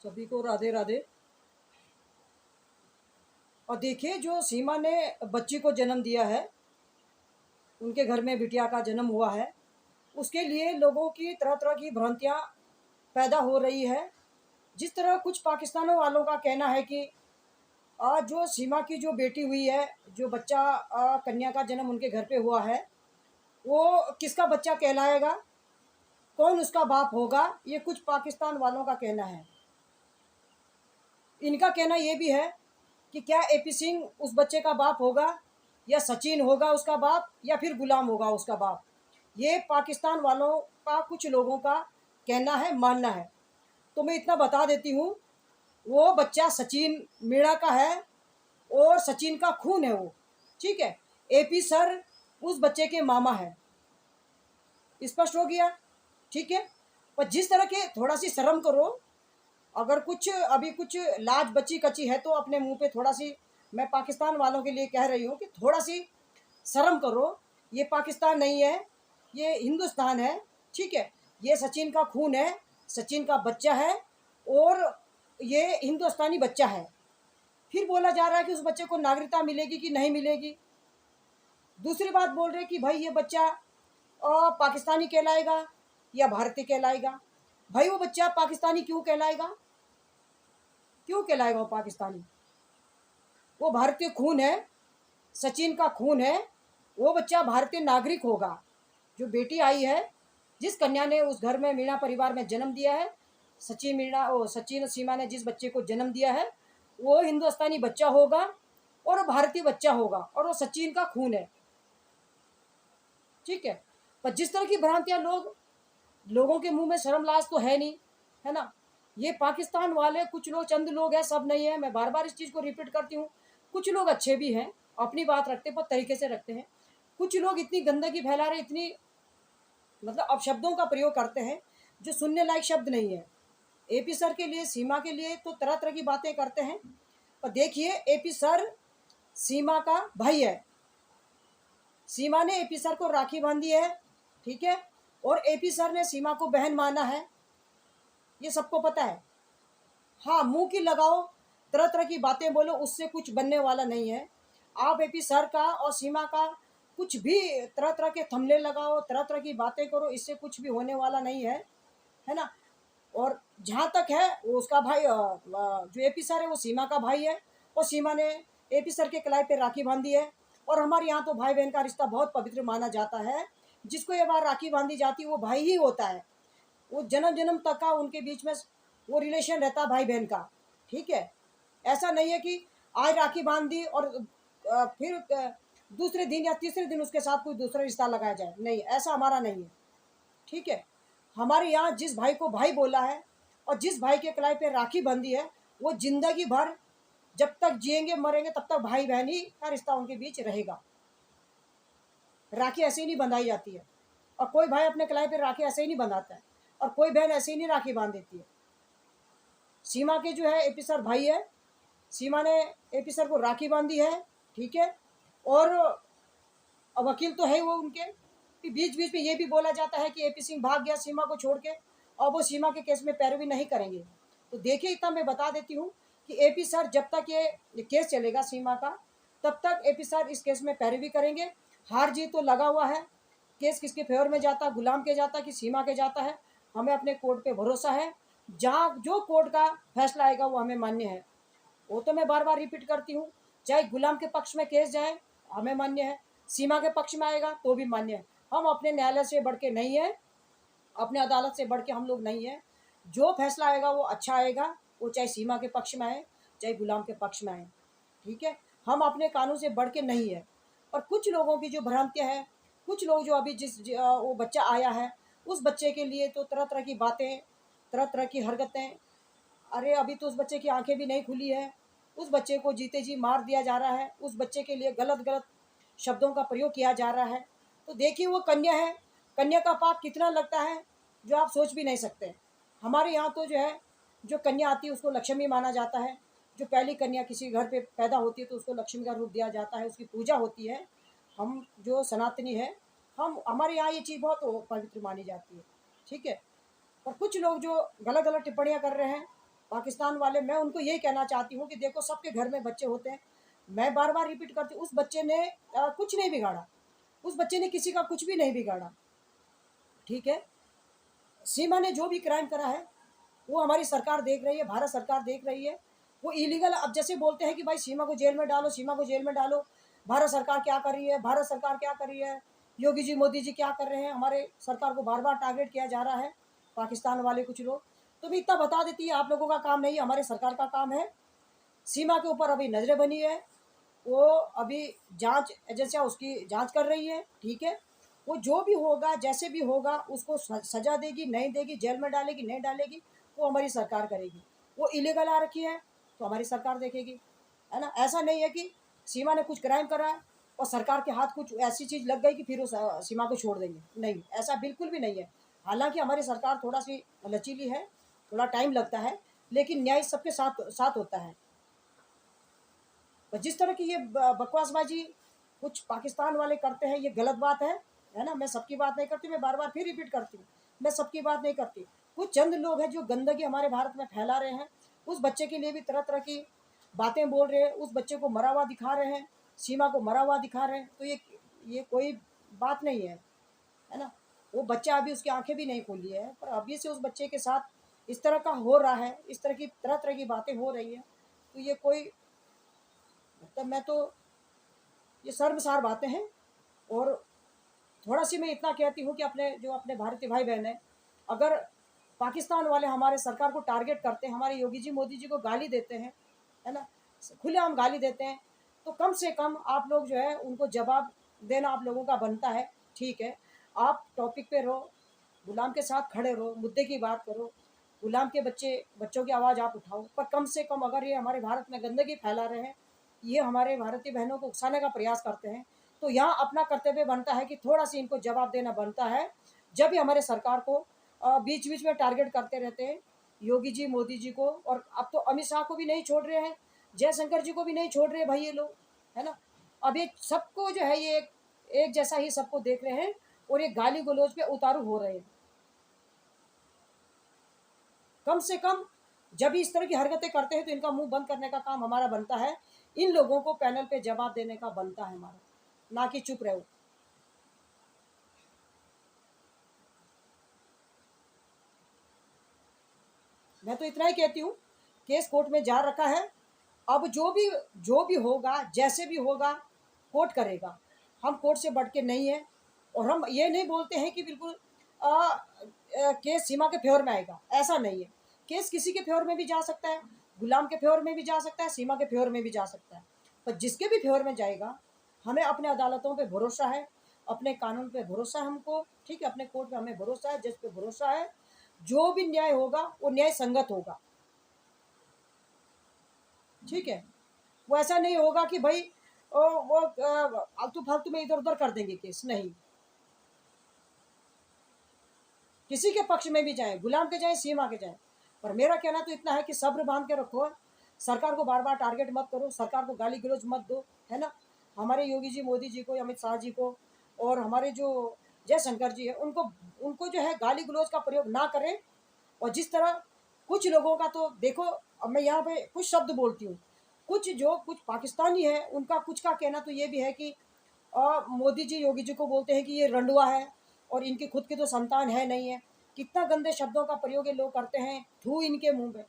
सभी को राधे राधे। और देखिए, जो सीमा ने बच्ची को जन्म दिया है, उनके घर में बिटिया का जन्म हुआ है, उसके लिए लोगों की तरह तरह की भ्रांतियां पैदा हो रही है। जिस तरह कुछ पाकिस्तानों वालों का कहना है कि जो सीमा की जो बेटी हुई है, जो बच्चा कन्या का जन्म उनके घर पे हुआ है, वो किसका बच्चा कहलाएगा, कौन उसका बाप होगा, ये कुछ पाकिस्तान वालों का कहना है। इनका कहना ये भी है कि क्या एपी सिंह उस बच्चे का बाप होगा, या सचिन होगा उसका बाप, या फिर गुलाम होगा उसका बाप। ये पाकिस्तान वालों का कुछ लोगों का कहना है, मानना है। तो मैं इतना बता देती हूँ, वो बच्चा सचिन मीणा का है और सचिन का खून है वो, ठीक है। एपी सर उस बच्चे के मामा है। स्पष्ट हो गया, ठीक है। पर जिस तरह के, थोड़ा सी शर्म करो, अगर कुछ अभी कुछ लाज बची कची है तो अपने मुंह पे थोड़ा सी, मैं पाकिस्तान वालों के लिए कह रही हूँ कि थोड़ा सी शर्म करो। ये पाकिस्तान नहीं है, ये हिंदुस्तान है, ठीक है। ये सचिन का खून है, सचिन का बच्चा है, और ये हिंदुस्तानी बच्चा है। फिर बोला जा रहा है कि उस बच्चे को नागरिकता मिलेगी कि नहीं मिलेगी। दूसरी बात बोल रहे कि भाई ये बच्चा पाकिस्तानी कहलाएगा या भारतीय कहलाएगा। भाई वो बच्चा पाकिस्तानी क्यों कहलाएगा, क्यों कहलाएगा वो पाकिस्तानी? वो भारतीय खून है, सचिन का खून है, वो बच्चा भारतीय नागरिक होगा। जो बेटी आई है, जिस कन्या ने उस घर में मीणा परिवार में जन्म दिया है, सचिन मीणा ओ सचिन सीमा ने जिस बच्चे को जन्म दिया है, वो हिंदुस्तानी बच्चा होगा और भारतीय बच्चा होगा, और वो सचिन का खून है, ठीक है। पर जिस तरह की भ्रांतियां लोगों के मुंह में, शर्म लाज तो है नहीं, है ना। ये पाकिस्तान वाले कुछ लोग, चंद लोग हैं, सब नहीं है। मैं बार बार इस चीज़ को रिपीट करती हूँ। कुछ लोग अच्छे भी हैं, अपनी बात रखते पर तरीके से रखते हैं। कुछ लोग इतनी गंदगी फैला रहे, इतनी मतलब अपशब्दों का प्रयोग करते हैं जो सुनने लायक शब्द नहीं है। एपी सर के लिए, सीमा के लिए तो तरह तरह की बातें करते हैं। पर देखिए, एपी सर सीमा का भाई है। सीमा ने एपी सर को राखी बांधी है, ठीक है, और एपी सर ने सीमा को बहन माना है, ये सबको पता है। हाँ, मुंह की लगाओ, तरह तरह की बातें बोलो, उससे कुछ बनने वाला नहीं है। आप एपी सर का और सीमा का कुछ भी तरह तरह के थंबनेल लगाओ, तरह तरह की बातें करो, इससे कुछ भी होने वाला नहीं है ना। और जहाँ तक है, वो उसका भाई जो एपी सर है वो सीमा का भाई है, और सीमा ने एपी सर के कलाई पे राखी बांधी है। और हमारे यहाँ तो भाई बहन का रिश्ता बहुत पवित्र माना जाता है। जिसको ये बार राखी बांधी जाती है वो भाई ही होता है। वो जन्म जन्म तक का उनके बीच में वो रिलेशन रहता भाई बहन का, ठीक है। ऐसा नहीं है कि आज राखी बांध दी और फिर दूसरे दिन या तीसरे दिन उसके साथ कोई दूसरा रिश्ता लगाया जाए, नहीं, ऐसा हमारा नहीं है, ठीक है। हमारे यहाँ जिस भाई को भाई बोला है और जिस भाई के कलाई पे राखी बंधी है, वो जिंदगी भर, जब तक जिएंगे मरेंगे तब तक भाई बहन ही का रिश्ता उनके बीच रहेगा। राखी ऐसे ही नहीं बंधाई जाती है, और कोई भाई अपने कलाई पे राखी ऐसे ही नहीं बंधाता है, और कोई बहन ऐसे ही नहीं राखी बांध देती है। सीमा के जो है एपी सर भाई है, सीमा ने एपी सर को राखी बांधी है, ठीक है। और वकील तो है वो उनके। बीच बीच में ये भी बोला जाता है कि एपी सिंह भाग गया सीमा को छोड़ के, और वो सीमा के केस में पैरवी नहीं करेंगे। तो देखिए, इतना मैं बता देती हूँ कि एपी सर, जब तक ये केस चलेगा सीमा का, तब तक एपी सर इस केस में पैरवी करेंगे। हार जीत तो लगा हुआ है, केस किसके फेवर में जाता, गुलाम के जाता कि सीमा के जाता है, हमें अपने कोर्ट पे भरोसा है। जहाँ जो कोर्ट का फैसला आएगा वो हमें मान्य है। वो तो मैं बार बार रिपीट करती हूँ, चाहे गुलाम के पक्ष में केस जाए हमें मान्य है, सीमा के पक्ष में आएगा तो भी मान्य है। हम अपने न्यायालय से बढ़ के नहीं है, अपने अदालत से बढ़ के हम लोग नहीं है। जो फैसला आएगा वो अच्छा आएगा, वो चाहे सीमा के पक्ष में आए चाहे गुलाम के पक्ष में आए, ठीक है। हम अपने कानून से बढ़ के नहीं है। और कुछ लोगों की जो भ्रांतियाँ हैं, कुछ लोग जो अभी वो बच्चा आया है, उस बच्चे के लिए तो तरह तरह की बातें, तरह तरह की हरकतें। अरे अभी तो उस बच्चे की आंखें भी नहीं खुली है, उस बच्चे को जीते जी मार दिया जा रहा है, उस बच्चे के लिए गलत गलत शब्दों का प्रयोग किया जा रहा है। तो देखिए, वो कन्या है, कन्या का पाप कितना लगता है जो आप सोच भी नहीं सकते। हमारे यहाँ तो जो है, जो कन्या आती है उसको लक्ष्मी माना जाता है। जो पहली कन्या किसी घर पे पैदा होती है तो उसको लक्ष्मी का रूप दिया जाता है, उसकी पूजा होती है। हम जो सनातनी है, हम हमारे यहाँ ये चीज़ बहुत पवित्र मानी जाती है, ठीक है। और कुछ लोग जो गलत गलत टिप्पणियाँ कर रहे हैं, पाकिस्तान वाले, मैं उनको यही कहना चाहती हूँ कि देखो सबके घर में बच्चे होते हैं। मैं बार बार रिपीट करती हूँ, उस बच्चे ने कुछ नहीं बिगाड़ा, उस बच्चे ने किसी का कुछ भी नहीं बिगाड़ा, ठीक है। सीमा ने जो भी क्राइम करा है वो हमारी सरकार देख रही है, भारत सरकार देख रही है। वो इलीगल, अब जैसे बोलते हैं कि भाई सीमा को जेल में डालो, सीमा को जेल में डालो, भारत सरकार क्या कर रही है, भारत सरकार क्या कर रही है, योगी जी मोदी जी क्या कर रहे हैं, हमारे सरकार को बार बार टारगेट किया जा रहा है पाकिस्तान वाले कुछ लोग। तो मैं इतना बता देती है, आप लोगों का काम नहीं है, हमारे सरकार का काम है। सीमा के ऊपर अभी नजरें बनी है, वो अभी जांच एजेंसियां उसकी जांच कर रही है, ठीक है। वो जो भी होगा, जैसे भी होगा, उसको सजा देगी, नहीं देगी, जेल में डालेगी, नहीं डालेगी, वो हमारी सरकार करेगी। वो इलीगल आ रखी है तो हमारी सरकार देखेगी, है ना। ऐसा नहीं है कि सीमा ने कुछ क्राइम करा है और सरकार के हाथ कुछ ऐसी चीज़ लग गई कि फिर उस सीमा को छोड़ देंगे, नहीं, ऐसा बिल्कुल भी नहीं है। हालांकि हमारी सरकार थोड़ा सी लचीली है, थोड़ा टाइम लगता है, लेकिन न्याय सबके साथ साथ होता है। और जिस तरह की ये बकवासबाजी कुछ पाकिस्तान वाले करते हैं, ये गलत बात है ना। मैं सबकी बात नहीं करती, मैं बार बार फिर रिपीट करती हूँ, मैं सबकी बात नहीं करती। कुछ चंद लोग हैं जो गंदगी हमारे भारत में फैला रहे हैं, उस बच्चे के लिए भी तरह तरह की बातें बोल रहे हैं, उस बच्चे को मरा हुआ दिखा रहे हैं, सीमा को मरा हुआ दिखा रहे हैं। तो ये कोई बात नहीं है ना। वो बच्चा अभी, उसकी आंखें भी नहीं खोली है, पर अभी से उस बच्चे के साथ इस तरह का हो रहा है, इस तरह तरह की बातें हो रही है, तो ये कोई, मतलब मैं तो, ये शर्मसार बातें हैं। और थोड़ा सी मैं इतना कहती हूँ कि अपने भारतीय भाई बहन हैं, अगर पाकिस्तान वाले हमारे सरकार को टारगेट करते हैं, हमारे योगी जी मोदी जी को गाली देते हैं, है ना, खुलेआम गाली देते हैं, तो कम से कम आप लोग जो है उनको जवाब देना आप लोगों का बनता है, ठीक है। आप टॉपिक पे रहो, गुलाम के साथ खड़े रहो, मुद्दे की बात करो, गुलाम के बच्चों की आवाज़ आप उठाओ, पर कम से कम अगर ये हमारे भारत में गंदगी फैला रहे हैं, ये हमारे भारतीय बहनों को उकसाने का प्रयास करते हैं, तो यहाँ अपना कर्तव्य बनता है कि थोड़ा सी इनको जवाब देना बनता है। जब भी हमारे सरकार को बीच बीच में टारगेट करते रहते हैं, योगी जी मोदी जी को, और अब तो अमित शाह को भी नहीं छोड़ रहे हैं, जयशंकर जी को भी नहीं छोड़ रहे भाई ये लोग, है ना। अब ये सबको जो है, ये एक जैसा ही सबको देख रहे हैं, और ये गाली गलौज पे उतारू हो रहे हैं। कम से कम जब इस तरह की हरकतें करते हैं तो इनका मुंह बंद करने का काम हमारा बनता है, इन लोगों को पैनल पे जवाब देने का बनता है हमारा, ना कि चुप रहो। मैं तो इतना ही कहती हूँ, केस कोर्ट में जा रखा है, अब जो भी होगा, जैसे भी होगा, कोर्ट करेगा। हम कोर्ट से बढ़ के नहीं है, और हम ये नहीं बोलते हैं कि बिल्कुल केस सीमा के फेवर में आएगा, ऐसा नहीं है। केस किसी के फेवर में भी जा सकता है, गुलाम के फेवर में भी जा सकता है, सीमा के फेवर में भी जा सकता है, पर जिसके भी फेवर में जाएगा, हमें अपने अदालतों पे भरोसा है, अपने कानून पे भरोसा है हमको, ठीक है, अपने कोर्ट पे हमें भरोसा है, जज पे भरोसा है। जो भी न्याय होगा वो न्याय संगत होगा, ठीक है। वो ऐसा नहीं होगा कि भाई वो आलतू फालतू में इधर उधर कर देंगे केस, नहीं। किसी के पक्ष में भी जाए, गुलाम के जाए, सीमा के जाए, पर मेरा कहना तो इतना है कि सब्र बांध के रखो, सरकार को बार बार टारगेट मत करो, सरकार को गाली गलौज मत दो, है ना। हमारे योगी जी मोदी जी को, अमित शाह जी को, और हमारे जो जयशंकर जी है, उनको उनको जो है गाली गलौज का प्रयोग ना करें। और जिस तरह कुछ लोगों का, तो देखो, अब मैं यहाँ पे कुछ शब्द बोलती हूँ, कुछ पाकिस्तानी है, उनका कुछ का कहना तो ये भी है कि मोदी जी योगी जी को बोलते हैं कि ये रंडुआ है, और इनकी खुद की तो संतान है नहीं है। कितना गंदे शब्दों का प्रयोग ये लोग करते हैं, थू इनके मुंह में।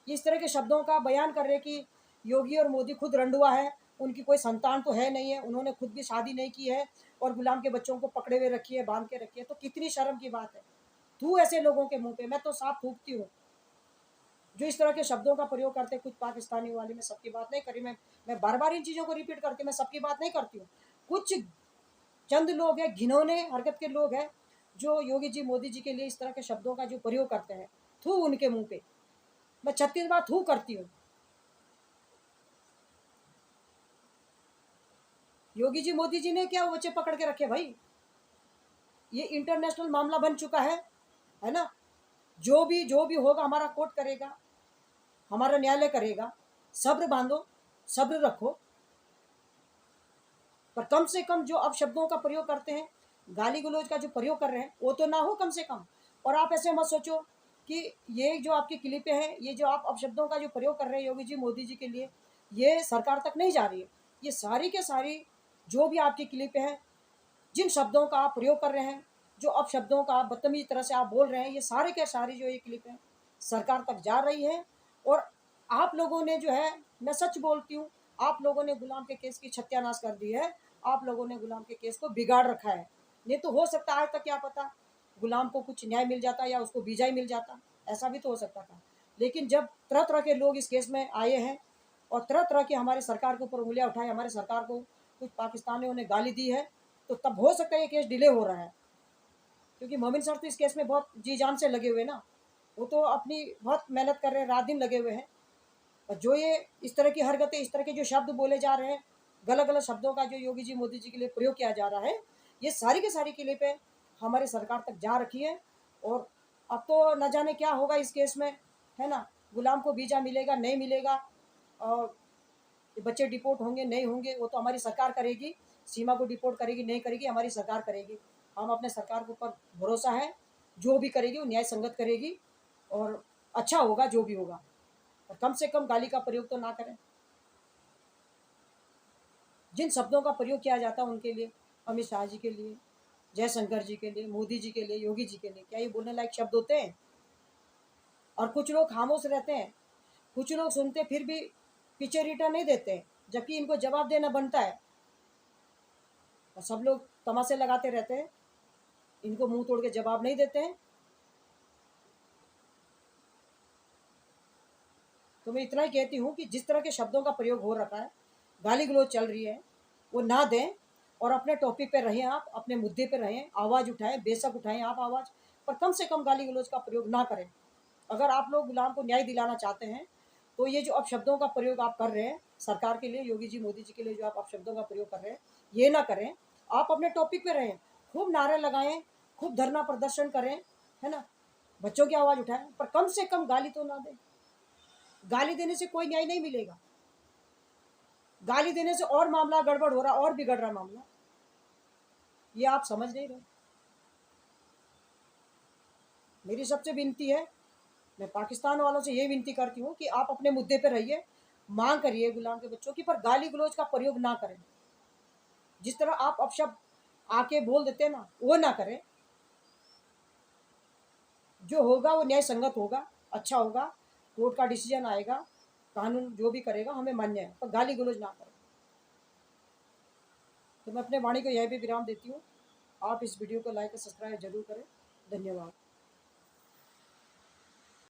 इस तरह के शब्दों का बयान कर रहे कि योगी और मोदी खुद रंडुआ है, उनकी कोई संतान तो है नहीं है, उन्होंने खुद भी शादी नहीं की है, और गुलाम के बच्चों को पकड़े हुए रखी है, बांध के रखी है, तो कितनी शर्म की बात है। थू ऐसे लोगों के मुंह पे, मैं तो साफ थूकती हूँ जो इस तरह के शब्दों का प्रयोग करते हैं कुछ पाकिस्तानी वाले। मैं सबकी बात नहीं करी, मैं बार बार इन चीज़ों को रिपीट करती, मैं सबकी बात नहीं करती हूँ। कुछ चंद लोग हैं, घिनौने हरकत के लोग हैं, जो योगी जी मोदी जी के लिए इस तरह के शब्दों का जो प्रयोग करते हैं, थू उनके मुंह पे, मैं 36 बार थू करती हूँ। योगी जी मोदी जी ने क्या बच्चे पकड़ के रखे भाई, ये इंटरनेशनल मामला बन चुका है ना। जो भी होगा हमारा कोर्ट करेगा, हमारा न्यायालय करेगा। सब्र बांधो, सब्र रखो, पर कम से कम जो अब शब्दों का प्रयोग करते हैं, गाली गलौज का जो प्रयोग कर रहे हैं, वो तो ना हो कम से कम। और आप ऐसे मत सोचो कि ये जो आपकी क्लिपें हैं, ये जो आप अपशब्दों का जो प्रयोग कर रहे हैं योगी जी मोदी जी के लिए, ये सरकार तक नहीं जा रही है। ये सारी के सारी जो भी आपकी क्लिपें हैं, जिन शब्दों का आप प्रयोग कर रहे हैं, जो अपशब्दों का आप बदतमीज तरह से आप बोल रहे हैं, ये सारे के सारी जो ये क्लिप हैं सरकार तक जा रही है। और आप लोगों ने जो है, मैं सच बोलती हूँ, आप लोगों ने गुलाम के केस की सत्यानाश कर दी है। आप लोगों ने गुलाम के केस को बिगाड़ रखा है। नहीं तो हो सकता आज तक क्या पता गुलाम को कुछ न्याय मिल जाता या उसको वीजा ही मिल जाता, ऐसा भी तो हो सकता था। लेकिन जब तरह तरह के लोग इस केस में आए हैं और तरह तरह की हमारे सरकार के ऊपर उंगलियां उठाई, हमारे सरकार को कुछ पाकिस्तानियों ने गाली दी है, तो तब हो सकता है ये केस डिले हो रहा है। क्योंकि मोमिन सर तो इस केस में बहुत जी जान से लगे हुए ना, वो तो अपनी बहुत मेहनत कर रहे हैं, रात दिन लगे हुए हैं। और जो ये इस तरह की हरकतें, इस तरह के जो शब्द बोले जा रहे हैं, गलत गलत शब्दों का जो योगी जी मोदी जी के लिए प्रयोग किया जा रहा है, ये सारी की सारी क्लिप पे हमारी सरकार तक जा रखी है। और अब तो न जाने क्या होगा इस केस में, है ना। गुलाम को वीजा मिलेगा नहीं मिलेगा, और बच्चे डिपोर्ट होंगे नहीं होंगे, वो तो हमारी सरकार करेगी। सीमा को डिपोर्ट करेगी नहीं करेगी, हमारी सरकार करेगी। हम अपने सरकार के ऊपर भरोसा है, जो भी करेगी वो न्याय संगत करेगी और अच्छा होगा जो भी होगा। और कम से कम गाली का प्रयोग तो ना करें। जिन शब्दों का प्रयोग किया जाता है उनके लिए, अमित शाह जी के लिए, जयशंकर जी के लिए, मोदी जी के लिए, योगी जी के लिए, क्या ये बोलने लायक शब्द होते हैं? और कुछ लोग खामोश रहते हैं, कुछ लोग सुनते फिर भी पीछे रिटर्न नहीं देते, जबकि इनको जवाब देना बनता है। और सब लोग तमाशे लगाते रहते हैं, इनको मुंह तोड़ के जवाब नहीं देते हैं। तो मैं इतना ही कहती हूँ कि जिस तरह के शब्दों का प्रयोग हो रखा है, गाली गलौज चल रही है, वो ना दें और अपने टॉपिक पे रहें, आप अपने मुद्दे पे रहें, आवाज़ उठाएं, बेशक उठाएं आप आवाज़, पर कम से कम गाली गलौज का प्रयोग ना करें। अगर आप लोग गुलाम को न्याय दिलाना चाहते हैं तो ये जो अपशब्दों का प्रयोग आप कर रहे हैं सरकार के लिए, योगी जी मोदी जी के लिए जो आप अपशब्दों का प्रयोग कर रहे हैं, ये ना करें। आप अपने टॉपिक पे रहें, खूब नारे लगाएं, खूब धरना प्रदर्शन करें, है ना, बच्चों की आवाज़ उठाएं, पर कम से कम गाली तो ना दें। गाली देने से कोई न्याय नहीं मिलेगा। गाली देने से और मामला गड़बड़ हो रहा, और बिगड़ रहा मामला, ये आप समझ नहीं रहे। मेरी सबसे विनती है, मैं पाकिस्तान वालों से ये विनती करती हूँ कि आप अपने मुद्दे पे रहिए, मांग करिए गुलाम के बच्चों की, पर गाली गलौज का प्रयोग ना करें। जिस तरह आप अपशब्द आके बोल देते हैं ना, वो ना करें। जो होगा वो न्याय संगत होगा, अच्छा होगा, कोर्ट का डिसीजन आएगा, कानून जो भी करेगा हमें मान्य है, पर गाली गलौज ना करें। तो मैं अपने वाणी को यह भी विराम देती हूँ। आप इस वीडियो को लाइक और सब्सक्राइब जरूर करें। धन्यवाद।